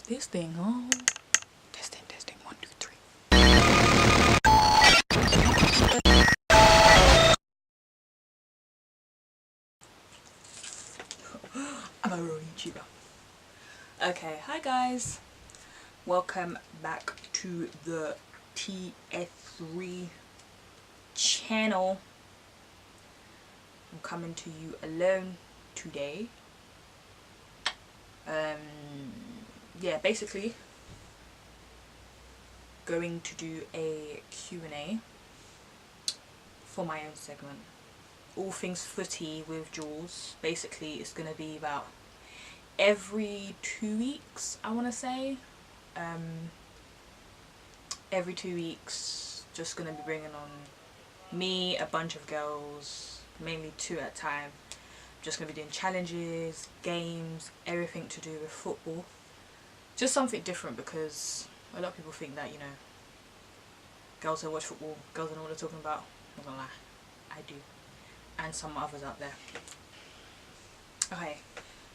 This thing on. Testing, testing, 1, 2, 3. I'm a real YouTuber. Okay, hi guys. Welcome back to the TF3 channel. I'm coming to you alone today. Yeah, basically going to do a Q&A for my own segment. All things footy with Juls. Basically it's going to be about every 2 weeks, I want to say. Every 2 weeks, just going to be bringing on me, a bunch of girls, mainly 2 at a time. Just going to be doing challenges, games, everything to do with football. Just something different, because a lot of people think that, you know, girls don't watch football, girls don't know what they're talking about. I'm not gonna lie, I do. And some others out there. Okay,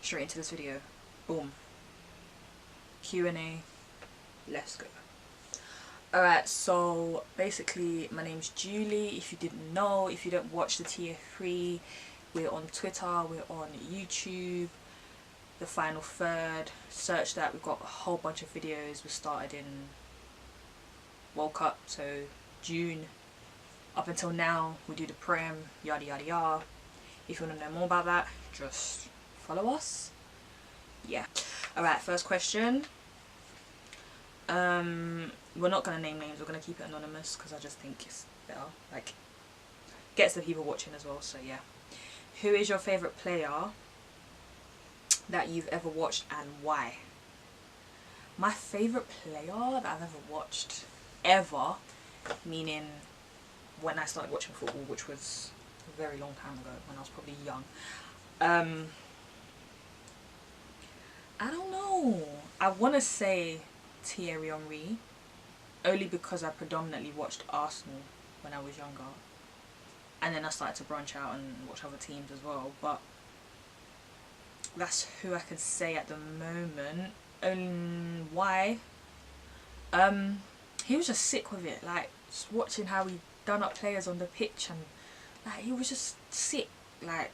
straight into this video. Boom. Q&A. Let's go. Alright, so basically my name's Julie. If you didn't know, if you don't watch the TF3, we're on Twitter, we're on YouTube, The Final Third. Search that. We've got a whole bunch of videos. We started in World Cup, so June up until now. We do the Prem, yada yada yada. If you want to know more about that, just follow us. Yeah. Alright, first question. We're not going to name names, we're going to keep it anonymous because I just think it's better. Like, gets the people watching as well, so yeah. Who is your favourite player that you've ever watched and why? My favourite player that I've ever watched, ever, meaning when I started watching football, which was a very long time ago, when I was probably young. I don't know. I want to say Thierry Henry, only because I predominantly watched Arsenal when I was younger. And then I started to branch out and watch other teams as well. But that's who I can say at the moment. Why? He was just sick with it. Like, just watching how he done up players on the pitch, and like, he was just sick. Like,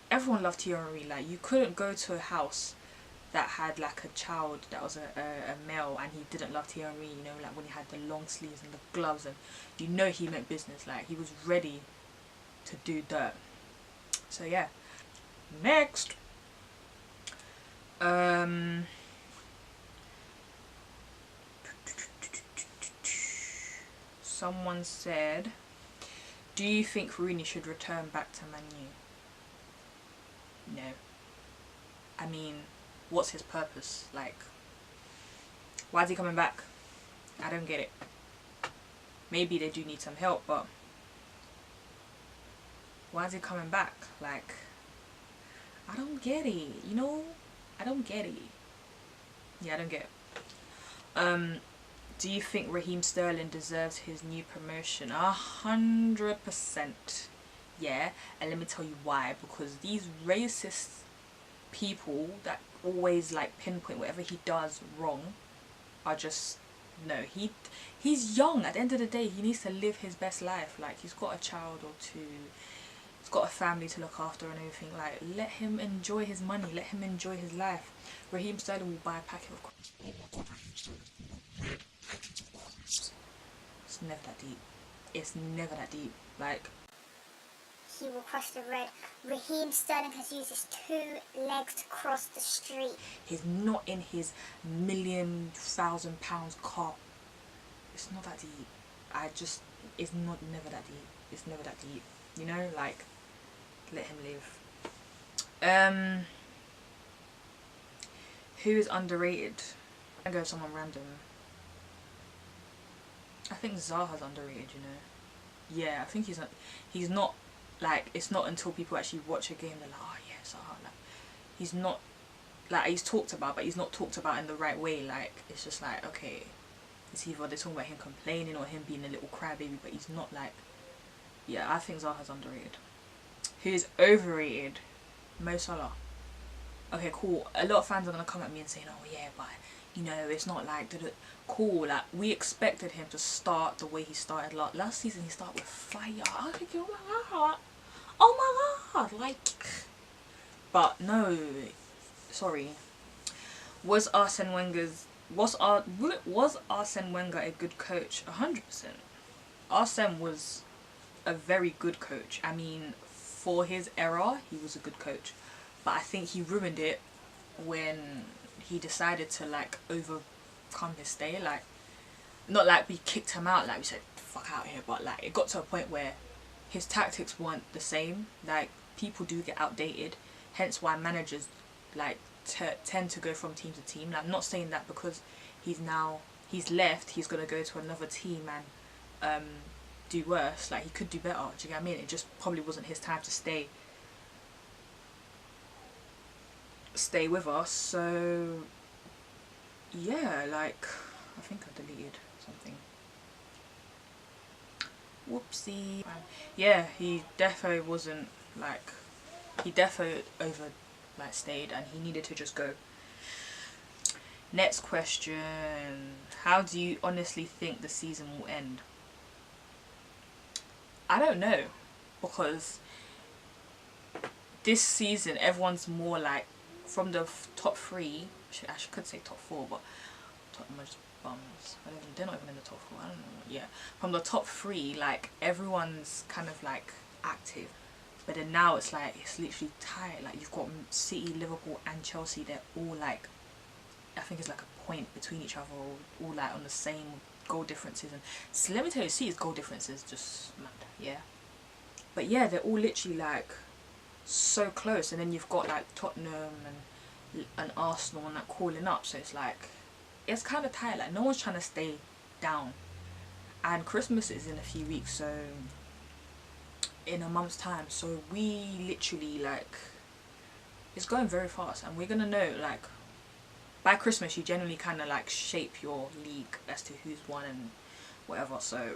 everyone loved Thierry Henry. Like, you couldn't go to a house that had like a child that was a male and he didn't love Thierry Henry, you know, like when he had the long sleeves and the gloves, and you know he meant business. Like, he was ready to do dirt. So yeah. Next. Someone said, do you think Rooney should return back to Man U? No. I mean, what's his purpose? Like, why is he coming back? I don't get it. Maybe they do need some help, but why is he coming back? Like, I don't get it, you know? I don't get it. Yeah, I don't get it. Do you think Raheem Sterling deserves his new promotion? 100%. Yeah, and let me tell you why. Because these racist people that always like pinpoint whatever he does wrong are just, no, he's young. At the end of the day, he needs to live his best life. Like, he's got a child or two, he's got a family to look after and everything. Like, let him enjoy his money, let him enjoy his life. Raheem Sterling will buy a packet of... It's never that deep. It's never that deep. Like, he will cross the road. Raheem Sterling has used his 2 legs to cross the street. He's not in his £1,000,000 car. It's not that deep. It's never that deep. It's never that deep. You know, like, let him live. Who is underrated? I go with someone random. I think Zaha's underrated, you know. Yeah, I think he's not, like, it's not until people actually watch a game they're like, oh yeah, Zaha. Like, he's not, like, he's talked about, but he's not talked about in the right way. Like, it's just like, okay, it's either they're talking about him complaining or him being a little crybaby, but he's not like, yeah, I think Zaha's underrated. Who is overrated? Mo Salah. Okay, cool. A lot of fans are going to come at me and say, oh yeah, but you know, it's not like cool. Like, we expected him to start the way he started last season. He started with fire. I was thinking, oh my god, like. But no, sorry. Was Arsene Wenger a good coach? 100%. Arsene was a very good coach. I mean, for his era, he was a good coach. But I think he ruined it when he decided to like overcome his stay. Like, not like we kicked him out, like we said, fuck out here, but like it got to a point where his tactics weren't the same. Like, people do get outdated, hence why managers like tend to go from team to team. Like, I'm not saying that because he's left, he's gonna go to another team and do worse. Like, he could do better, do you get what I mean? It just probably wasn't his time to stay with us. So yeah, like, I think I deleted something. Whoopsie. Yeah, he defo wasn't like, he defo over like stayed, and he needed to just go. Next question. How do you honestly think the season will end? I don't know, because this season everyone's more like, from the top three, I could say top four, but Tottenham are just bums. They're not even in the top four. I don't know. Yeah, from the top three, like, everyone's kind of like active, but then now it's like, it's literally tight. Like, you've got City, Liverpool and Chelsea. They're all like, I think it's like a point between each other, all like on the same goal differences. And so let me tell you, City's goal differences just mad. Yeah, but yeah, they're all literally like so close. And then you've got like Tottenham and Arsenal and that calling up, so it's like, it's kind of tight. Like, no one's trying to stay down, and Christmas is in a few weeks, so in a month's time, so we literally, like, it's going very fast, and we're gonna know, like, by Christmas you generally kind of like shape your league as to who's won and whatever. So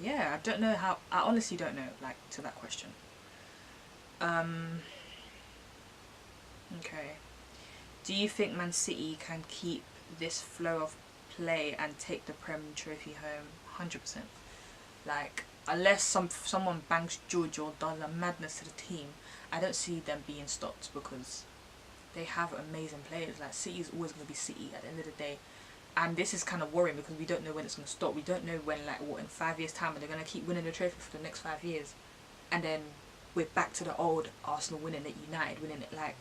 yeah, I honestly don't know, like, to that question. Okay, do you think Man City can keep this flow of play and take the Prem trophy home? 100%. Like, unless someone bangs Juls or does a madness to the team, I don't see them being stopped, because they have amazing players. Like, City's always going to be City at the end of the day, and this is kind of worrying because we don't know when it's going to stop. We don't know when, like, what, in 5 years time, are they going to keep winning the trophy for the next 5 years, and then we're back to the old Arsenal winning it, United winning it. Like,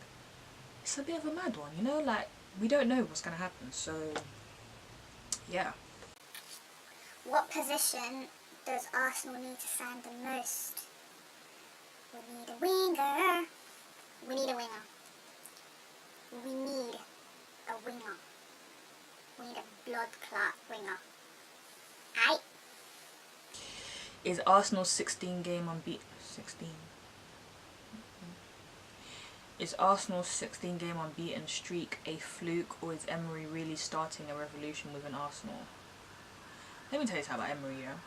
it's a bit of a mad one, you know? Like, we don't know what's going to happen. So yeah. What position does Arsenal need to sign the most? We need a winger. We need a winger. We need a winger. We need a blood clot winger. Aye. Is Arsenal's 16 game unbeaten? 16. Is Arsenal's 16 game unbeaten streak a fluke, or is Emery really starting a revolution within Arsenal? Let me tell you something about Emery, yeah.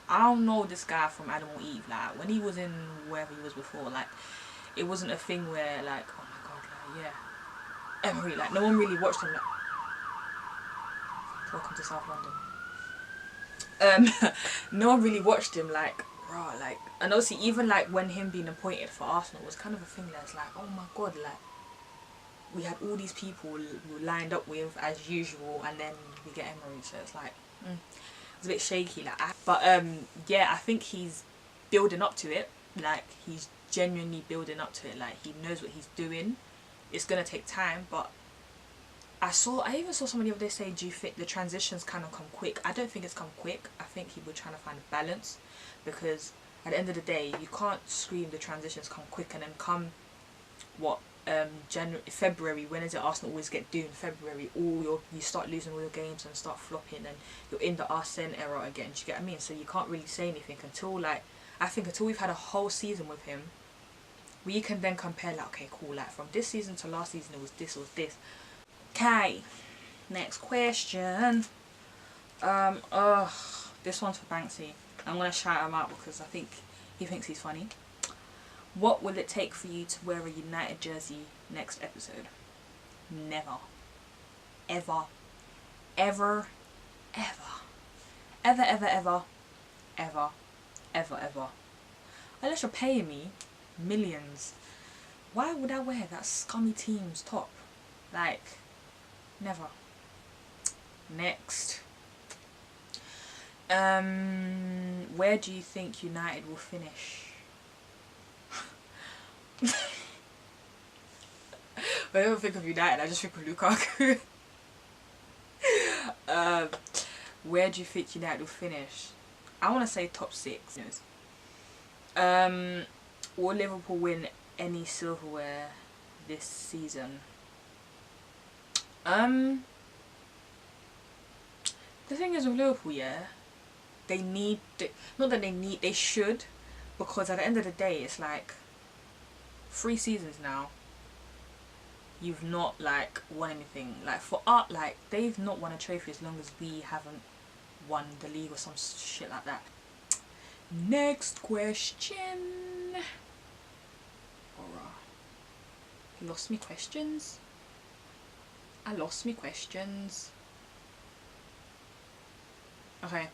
I don't know this guy from Adam or Eve. Like, when he was in wherever he was before, like, it wasn't a thing where, like, oh my god, like, yeah, Emery, like, no one really watched him. Like, welcome to South London. No one really watched him, like, raw, like, and obviously even like when him being appointed for Arsenal was kind of a thing that's like, oh my god, like, we had all these people we lined up with as usual, and then we get Emery, so it's like, it's a bit shaky, like. But yeah, I think he's building up to it. Like, he's genuinely building up to it. Like, he knows what he's doing. It's gonna take time, but I even saw someone the other day say, do you think the transitions kind of come quick? I don't think it's come quick. I think he was trying to find a balance, because at the end of the day, you can't scream the transitions come quick and then come what, February, when is it Arsenal always get doomed? February, you start losing all your games and start flopping, and you're in the Arsene era again. Do you get what I mean? So you can't really say anything until, like, I think until we've had a whole season with him, we can then compare, like, okay, cool, like, from this season to last season it was this. Okay, next question. This one's for Banksy. I'm gonna shout him out because I think he thinks he's funny. What will it take for you to wear a United jersey next episode? Never. ever, ever, ever, ever, ever, ever, ever, ever, ever. Unless you're paying me millions. Why would I wear that scummy team's top? Like, never. Next. Where do you think United will finish? When I don't think of United, I just think of Lukaku. Where do you think United will finish? I want to say top 6. Will Liverpool win any silverware this season? The thing is with Liverpool, yeah, they need, not that they need, they should, because at the end of the day, it's like 3 seasons now. You've not like won anything. Like for art, like they've not won a trophy as long as we haven't won the league or some shit like that. Next question. Alright. Lost me questions. I lost me questions. Okay.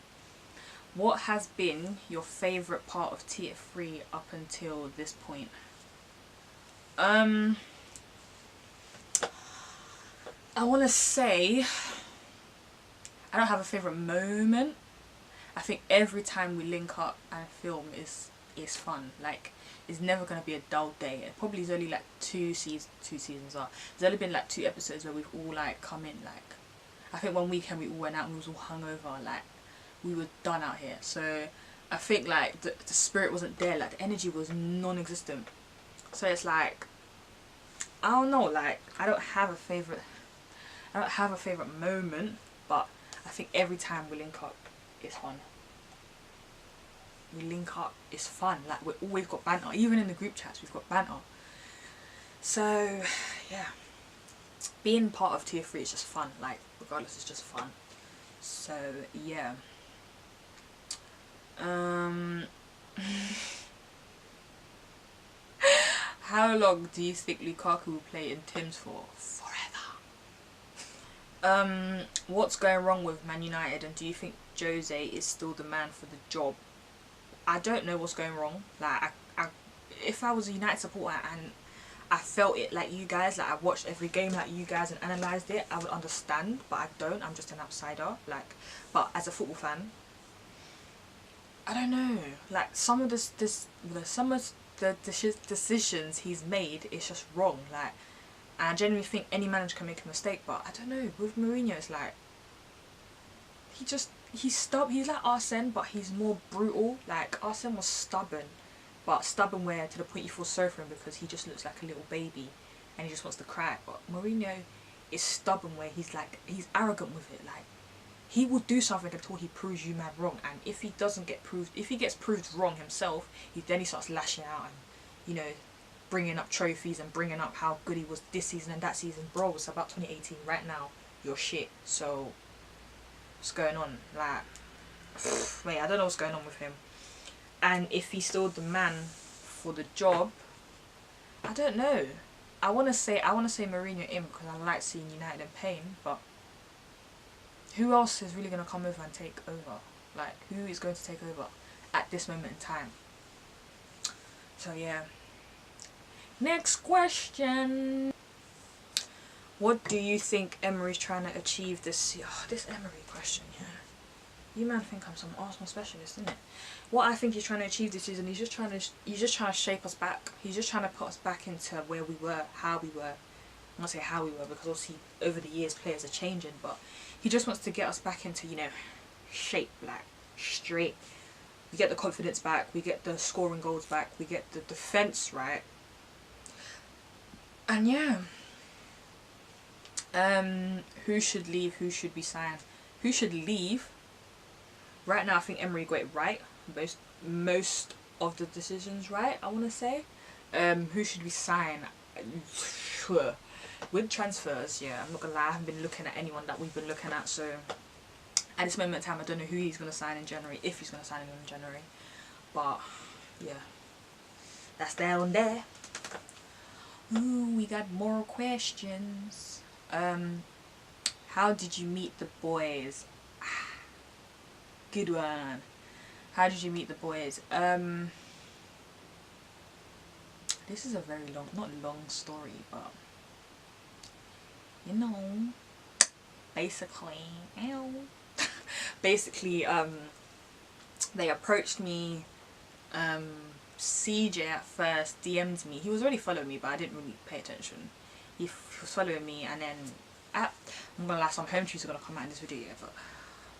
What has been your favourite part of Tier 3 up until this point? I want to say I don't have a favourite moment. I think every time we link up and film is fun. Like, it's never going to be a dull day. It probably is only like two seasons are. There's only been like 2 episodes where we've all like come in. Like, I think one weekend we all went out and we was all hungover. Like, we were done out here. So I think like the spirit wasn't there. Like, the energy was non-existent. So it's like, I don't know. Like, I don't have a favourite moment, but I think every time we link up, it's fun. We link up, it's fun. Like, we've always got banter. Even in the group chats, we've got banter. So, yeah. Being part of Tier 3 is just fun. Like, regardless, it's just fun. So, yeah. How long do you think Lukaku will play in Tim's for? Forever. What's going wrong with Man United, and do you think Jose is still the man for the job? I don't know what's going wrong. Like, if I was a United supporter and I felt it like you guys, like I watched every game like you guys and analysed it, I would understand, but I don't. I'm just an outsider. Like, but as a football fan, I don't know. Like, some of the decisions he's made is just wrong. Like, and I genuinely think any manager can make a mistake, but I don't know. With Mourinho, it's like he's like Arsene, but he's more brutal. Like, Arsene was stubborn, but stubborn where to the point you feel sorry for him because he just looks like a little baby and he just wants to cry. But Mourinho is stubborn where he's arrogant with it. Like, he will do something until he proves you mad wrong, and if he gets proved wrong himself, then he starts lashing out and, you know, bringing up trophies and bringing up how good he was this season and that season. Bro, it's about 2018 right now. You're shit. So what's going on? Like, mate, I don't know what's going on with him. And if he's still the man for the job, I don't know. I want to say Mourinho in because I like seeing United in pain, but who else is really going to come over and take over? Like, who is going to take over at this moment in time? So yeah. Next question. What do you think Emery's trying to achieve this year? Oh, this Emery question, yeah. You man think I'm some Arsenal specialist, isn't it? What I think he's trying to achieve this season, he's just trying to shape us back. He's just trying to put us back into where we were, how we were. I'm not say how we were because obviously over the years players are changing, but he just wants to get us back into, you know, shape, like straight. We get the confidence back, we get the scoring goals back, we get the defence right. And yeah. Who should leave, who should be signed? Who should leave? Right now I think Emery got it right. Most of the decisions right, I wanna say. Who should we sign? With transfers, yeah, I'm not gonna lie, I haven't been looking at anyone that we've been looking at, so at this moment in time I don't know who he's gonna sign in January, if he's gonna sign him in January. But yeah. That's there on there. Ooh, we got more questions. How did you meet the boys? Good one. How did you meet the boys? This is a very long, not long story, but you know, basically, basically, they approached me. CJ at first DM'd me. He was already following me, but I didn't really pay attention. He was following me, and then I'm gonna lie, some home tunes are gonna come out in this video, yeah, but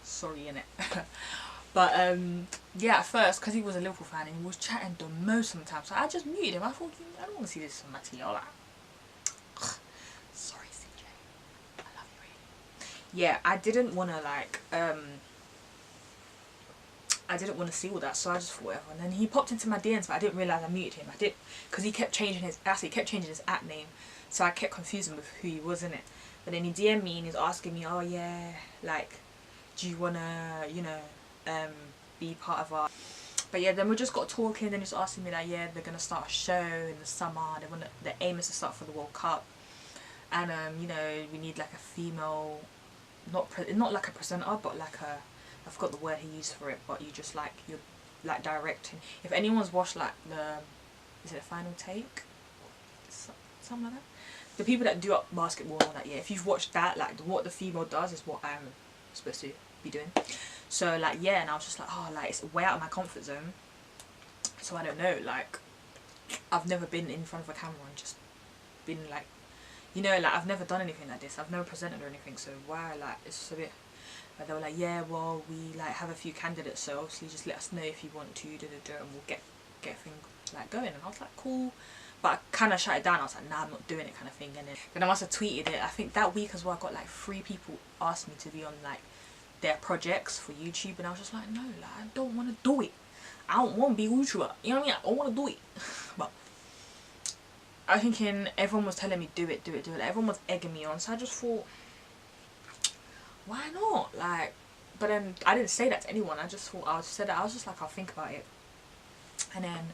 sorry, innit. But yeah, at first, because he was a Liverpool fan and he was chatting the most of the time, so I just muted him. I thought, I don't want to see this on my TV. Like, sorry, CJ, I love you really. Yeah, I didn't want to like I didn't want to see all that, so I just thought whatever. And then he popped into my DMs, but I didn't realise I muted him. I did, because he kept changing his app name, so I kept confusing with who he was in it. But then he DM'd me and he's asking me, oh yeah, like, do you wanna, you know, be part of our. But yeah, then we just got talking. Then he's asking me like, yeah, they're gonna start a show in the summer. The aim is to start for the World Cup, and you know, we need like a female, not like a presenter, but like a, I forgot the word he used for it, but you just like, you're like directing. If anyone's watched like the, is it a Final Take? Something like that. The people that do up basketball and all that, yeah. If you've watched that, like what the female does is what I'm supposed to be doing. So like yeah, and I was just like, oh, like it's way out of my comfort zone. So I don't know, like I've never been in front of a camera and just been like, you know, like I've never done anything like this. I've never presented or anything. So why, like it's just a bit. But they were like, yeah, well, we like have a few candidates, so obviously just let us know if you want to, and we'll get things like going. And I was like, cool. But I kind of shut it down. I was like, nah, I'm not doing it, kind of thing. And then I must have tweeted it. I think that week as well, I got like 3 people asked me to be on like their projects for YouTube, and I was just like, no, like I don't want to do it. I don't want to be a YouTuber. You know what I mean? I don't want to do it. But I was thinking everyone was telling me do it. Like, everyone was egging me on, so I just thought, why not? Like, but then I didn't say that to anyone. I just thought, I was just like, I'll think about it. And then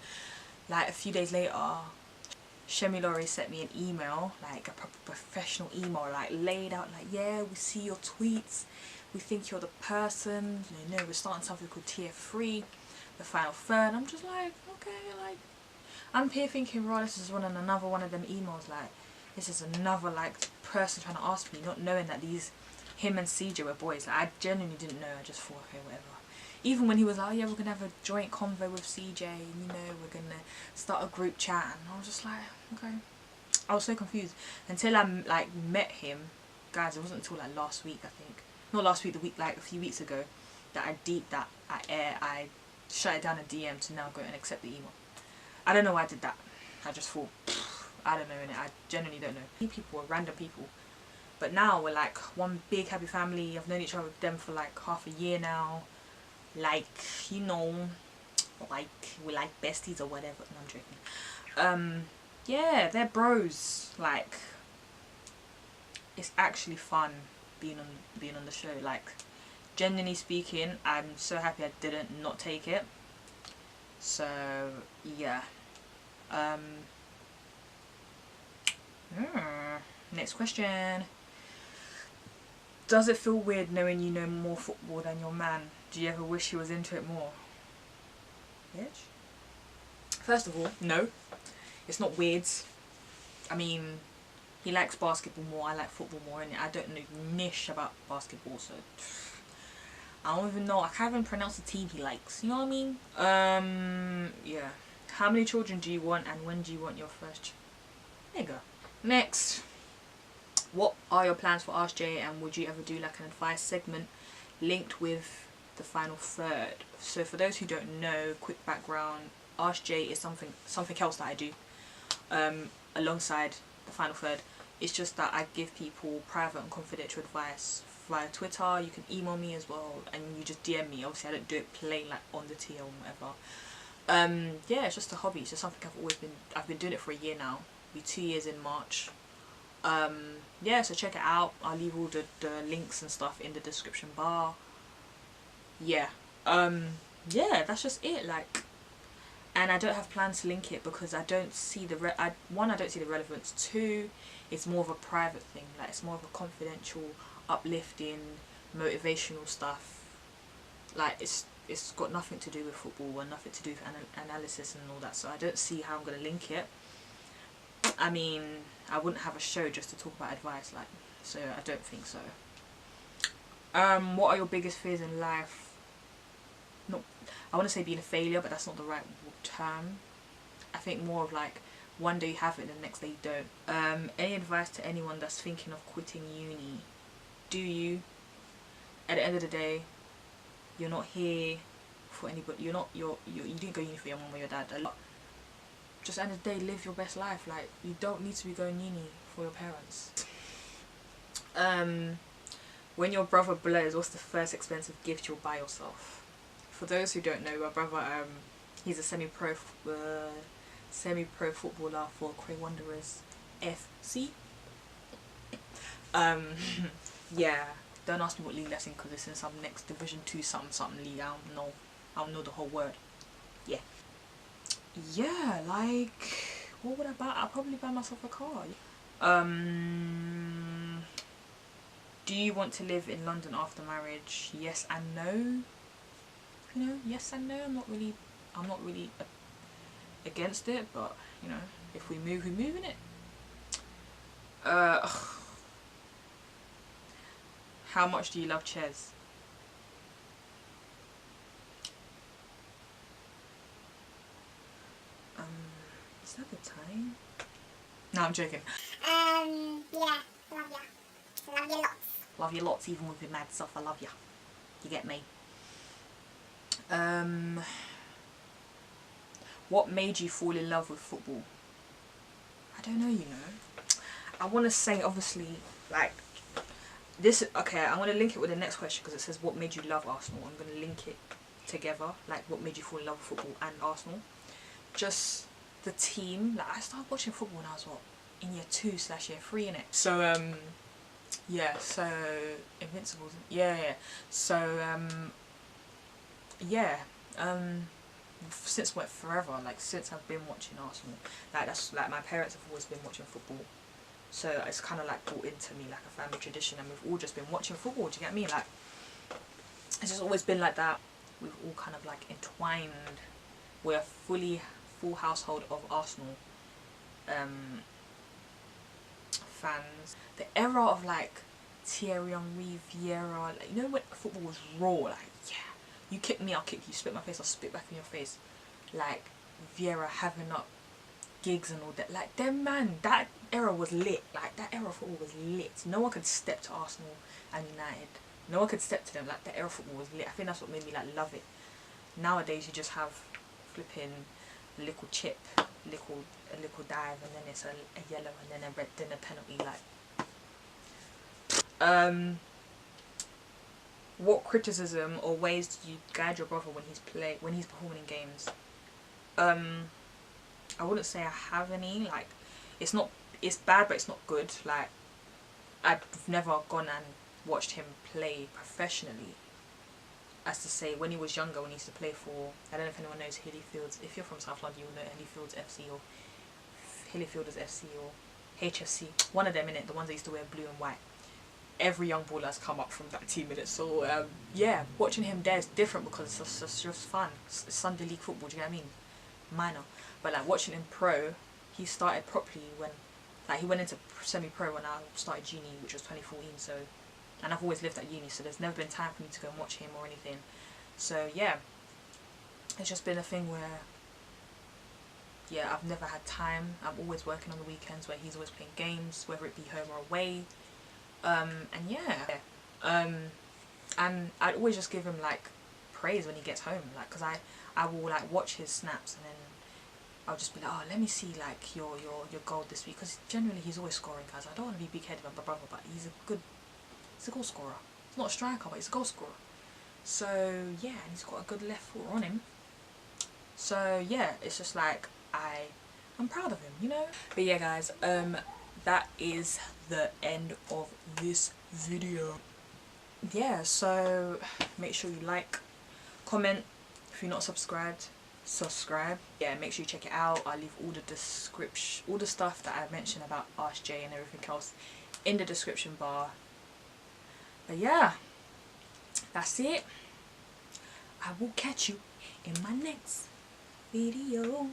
like a few days later, Shemi Laurie sent me an email, like a proper professional email, like laid out like, yeah, we see your tweets, we think you're the person, you know, we're starting something called Tier 3, the final third. I'm just like, okay, like I'm here thinking, right, this is another one of them emails, like this is another like person trying to ask me, not knowing that him and CJ were boys. Like I genuinely didn't know. I just thought, okay, whatever. Even when he was like, oh yeah, we're gonna have a joint convo with CJ, and you know, we're gonna start a group chat, and I was just like, okay. I was so confused until I like met him, guys. It wasn't until like last week, I think, not last week, the week like a few weeks ago, that I shut it down a DM to now go and accept the email. I don't know why I did that. I just thought, I don't know, and I genuinely don't know. People are random people. But now we're like one big happy family. I've known each other with them for like half a year now. Like, you know, like we're like besties or whatever. No, I'm joking. Yeah, they're bros. Like, it's actually fun being on the show. Like, genuinely speaking, I'm so happy I didn't not take it. So yeah. Next question. Does it feel weird knowing you know more football than your man? Do you ever wish he was into it more? Bitch. First of all, no. It's not weird. I mean, he likes basketball more, I like football more, and I don't know niche about basketball, so I don't even know. I can't even pronounce the team he likes. You know what I mean? Yeah. How many children do you want, and when do you want your first? There you go. Next. What are your plans for Ask Jay, and would you ever do like an advice segment linked with the final third? So for those who don't know, quick background, Ask Jay is something else that I do alongside the final third. It's just that I give people private and confidential advice via Twitter. You can email me as well, and you just DM me. Obviously I don't do it plain like on the TL or whatever. Yeah, it's just a hobby. It's just something I've been doing it for a year now. It'll be 2 years in March. Yeah, so check it out. I'll leave all the links and stuff in the description bar. Yeah. Yeah, that's just it. Like, and I don't have plans to link it because I don't see the one, I don't see the relevance. 2, it's more of a private thing. Like, it's more of a confidential uplifting, motivational stuff. Like it's got nothing to do with football and nothing to do with analysis and all that, so I don't see how I'm going to link it. I mean, I wouldn't have a show just to talk about advice, like, so I don't think so. What are your biggest fears in life? Not, I want to say being a failure, but that's not the right term. I think more of like, one day you have it and the next day you don't. Any advice to anyone that's thinking of quitting uni? Do you? At the end of the day, you're not here for anybody. You didn't go uni for your mum or your dad. Just at the end of the day, live your best life. Like, you don't need to be going uni for your parents. When your brother blows, what's the first expensive gift you'll buy yourself? For those who don't know, my brother, he's a semi-pro footballer for Cray Wanderers FC. Yeah, don't ask me what league that's in, because it's in some next Division 2 something league. I don't know the whole word. Yeah, like, what would I buy? I'll probably buy myself a car. Do you want to live in London after marriage? Yes and no. You know, yes and no. I'm not really against it, but you know, if we move, we move in it. How much do you love chess? Is that the time? No, I'm joking. Yeah, love ya. Love you lots. Love you lots, even with your mad stuff. I love ya. You get me? What made you fall in love with football? I don't know, you know. I want to say, obviously, like, this, okay, I'm going to link it with the next question, because it says, what made you love Arsenal? I'm going to link it together, like, what made you fall in love with football and Arsenal. Just the team. Like, I started watching football when I was, what, in year 2/year 3, innit? So, yeah, so, Invincibles, yeah, so, yeah, since what, forever, like, since I've been watching Arsenal, like, that's, like, my parents have always been watching football, so it's kind of, like, brought into me, like, a family tradition, and we've all just been watching football, do you get me? Like, it's just always been like that. We've all kind of, like, entwined. We're a full household of Arsenal fans. The era of, like, Thierry Henry, Vieira, like, you know, when football was raw, like, yeah, you kick me, I'll kick you, spit my face, I'll spit back in your face, like, Vieira having up gigs and all that, like, them, man, that era was lit, like, that era of football was lit. No one could step to Arsenal and United, no one could step to them, like, that era of football was lit. I think that's what made me, like, love it. Nowadays, you just have flipping a little chip, a little dive, and then it's a yellow, and then a red, then a penalty, like. What criticism or ways do you guide your brother when he's performing in games? I wouldn't say I have any. Like, it's bad, but it's not good. Like, I've never gone and watched him play professionally. As to say, when he was younger, when he used to play for, I don't know if anyone knows Hillyfields. If you're from South London, you'll know Hillyfields FC or Hillyfielders FC or HFC. One of them, innit, the ones that used to wear blue and white. Every young baller has come up from that team, innit. So yeah, watching him there is different because it's just fun. It's Sunday league football. Do you know what I mean? Minor, but like watching him pro, he started properly when, like, he went into semi-pro when I started uni, which was 2014. So. And I've always lived at uni, so there's never been time for me to go and watch him or anything. So yeah, it's just been a thing where, yeah, I've never had time. I'm always working on the weekends, where he's always playing games, whether it be home or away. And yeah, and I'd always just give him, like, praise when he gets home, like, because I will, like, watch his snaps, and then I'll just be like, oh, let me see, like, your goal this week, because generally he's always scoring, guys. I don't want to be big-headed about my brother, but he's a goal scorer. He's not a striker, but he's a goal scorer. So yeah, and he's got a good left foot on him. So yeah, it's just like, I'm proud of him, you know. But yeah, guys, that is the end of this video. Yeah, so make sure you like, comment. If you're not subscribed, subscribe. Yeah, make sure you check it out. I'll leave all the description, all the stuff that I mentioned about Ask Jay and everything else in the description bar. But yeah, that's it. I will catch you in my next video.